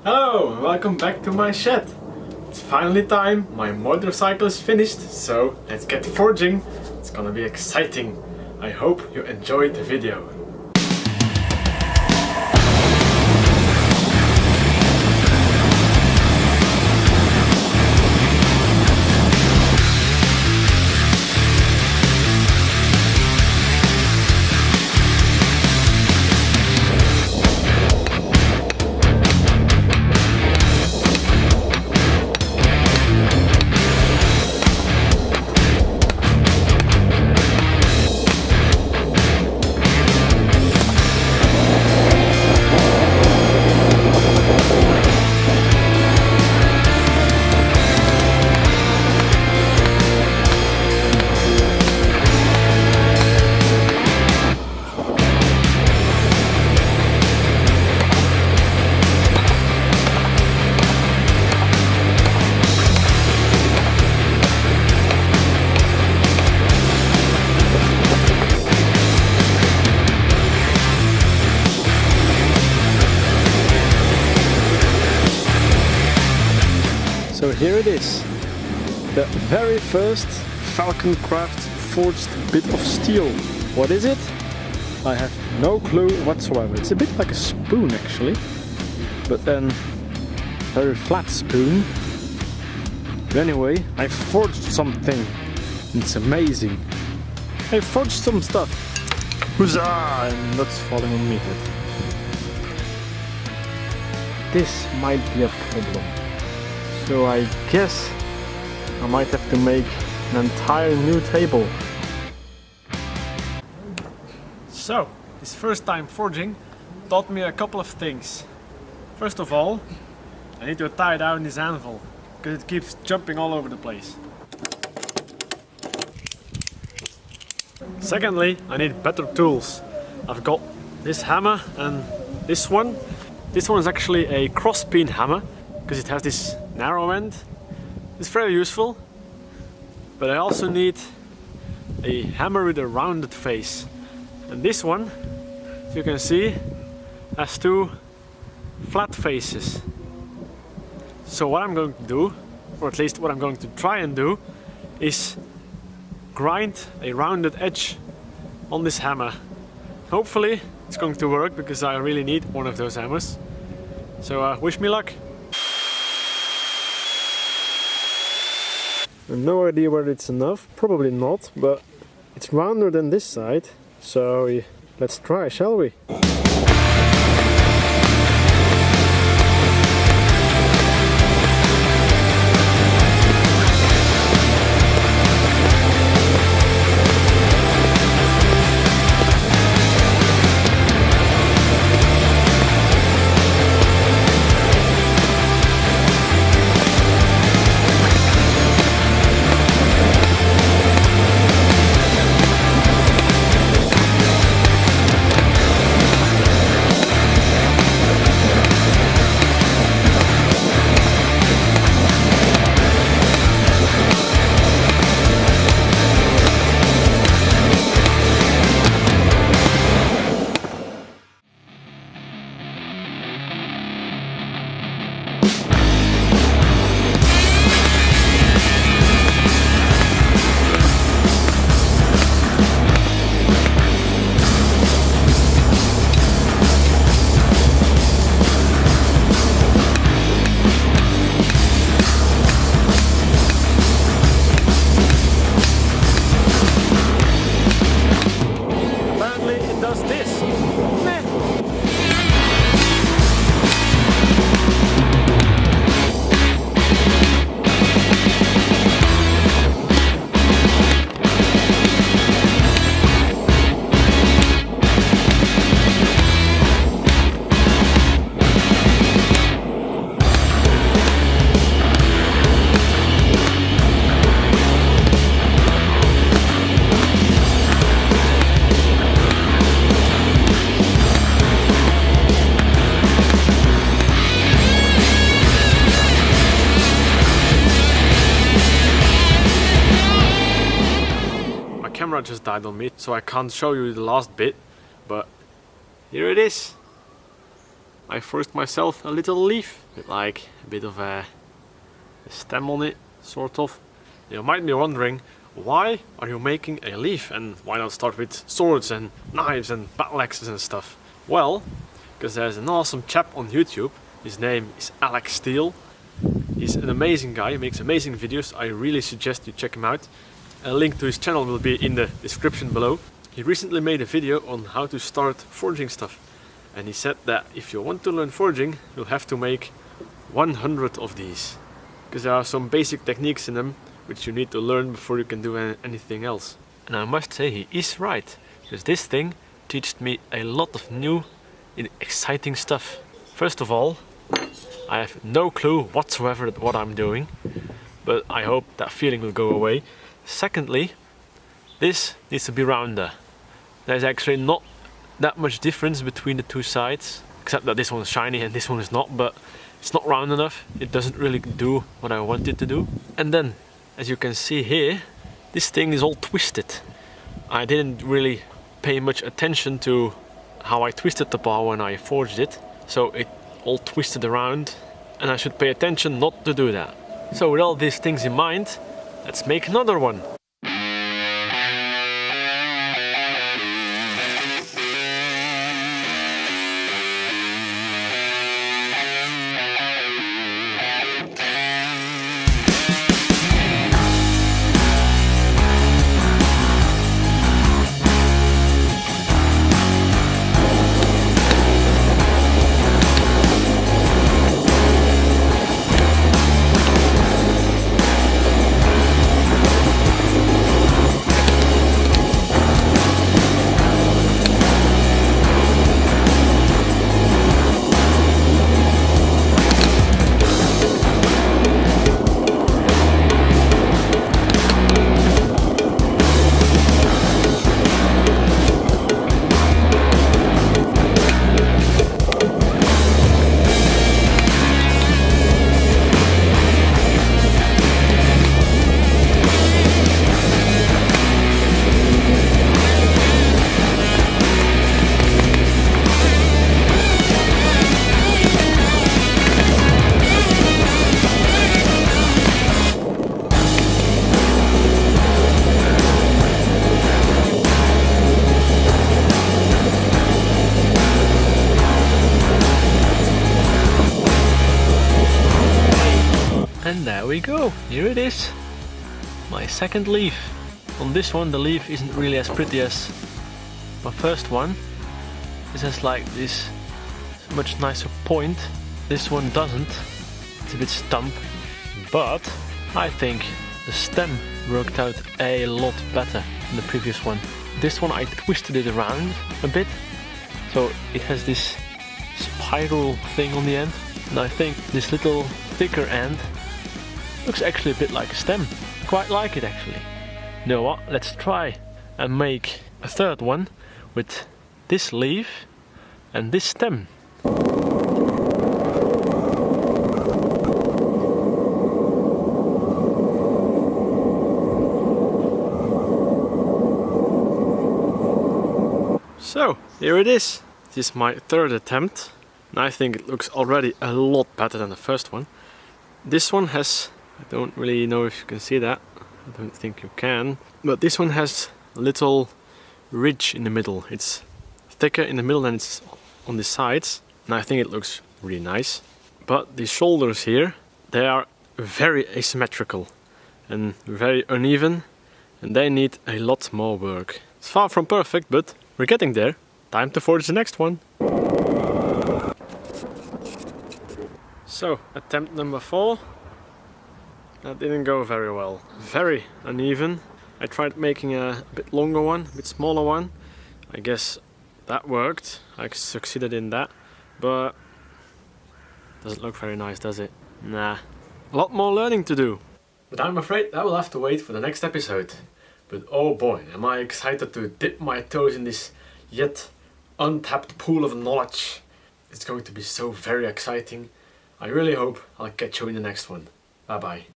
Hello and welcome back to my shed. It's finally time, my motorcycle is finished, so let's get forging. It's gonna be exciting. I hope you enjoyed the video. So here it is, the very first Falcon Craft forged bit of steel. What is it? I have no clue whatsoever. It's a bit like a spoon actually, but then very flat spoon. But anyway, I forged something. It's amazing. I forged some stuff. Huzzah! And that's falling on me. This might be a problem. So I guess I might have to make an entire new table. So, this first time forging taught me a couple of things. First of all, I need to tie down this anvil, because it keeps jumping all over the place. Secondly, I need better tools. I've got this hammer and this one. This one is actually a cross-peen hammer, because it has this narrow end. It's very useful, but I also need a hammer with a rounded face. And this one, as you can see, has two flat faces. So what I'm going to do, or at least what I'm going to try and do, is grind a rounded edge on this hammer. Hopefully it's going to work, because I really need one of those hammers. So wish me luck. No idea whether it's enough, probably not, but it's rounder than this side, so let's try, shall we? camera just died on me, so I can't show you the last bit, but here it is. I forged myself a little leaf with like a bit of a stem on it, sort of. You might be wondering, why are you making a leaf, and why not start with swords and knives and battle axes and stuff? Well, because there's an awesome chap on YouTube. His name is Alex Steele. He's an amazing guy, he makes amazing videos. I really suggest you check him out. A link to his channel will be in the description below. He recently made a video on how to start forging stuff. And he said that if you want to learn forging, you'll have to make 100 of these. Because there are some basic techniques in them which you need to learn before you can do anything else. And I must say he is right, because this thing taught me a lot of new and exciting stuff. First of all, I have no clue whatsoever at what I'm doing, but I hope that feeling will go away. Secondly, this needs to be rounder. There's actually not that much difference between the two sides, except that this one is shiny and this one is not, but it's not round enough. It doesn't really do what I want it to do. And then, as you can see here, this thing is all twisted. I didn't really pay much attention to how I twisted the bar when I forged it, so it all twisted around, and I should pay attention not to do that. So with all these things in mind, let's make another one. And there we go, here it is, my second leaf. On this one the leaf isn't really as pretty as my first one. This has like this much nicer point. This one doesn't, it's a bit stump, but I think the stem worked out a lot better than the previous one. This one I twisted it around a bit, so it has this spiral thing on the end, and I think this little thicker end looks actually a bit like a stem. Quite like it actually. You know what, let's try and make a third one with this leaf and this stem. So, here it is. This is my third attempt, and I think it looks already a lot better than the first one. This one has, I don't really know if you can see that, I don't think you can, but this one has a little ridge in the middle. It's thicker in the middle than it's on the sides, and I think it looks really nice. But the shoulders here, they are very asymmetrical and very uneven, and they need a lot more work. It's far from perfect, but we're getting there. Time to forge the next one. So, attempt number 4. That didn't go very well. Very uneven. I tried making a bit longer one, a bit smaller one. I guess that worked. I succeeded in that. But doesn't look very nice, does it? Nah. A lot more learning to do. But I'm afraid that will have to wait for the next episode. But oh boy, am I excited to dip my toes in this yet untapped pool of knowledge. It's going to be so very exciting. I really hope I'll catch you in the next one. Bye bye.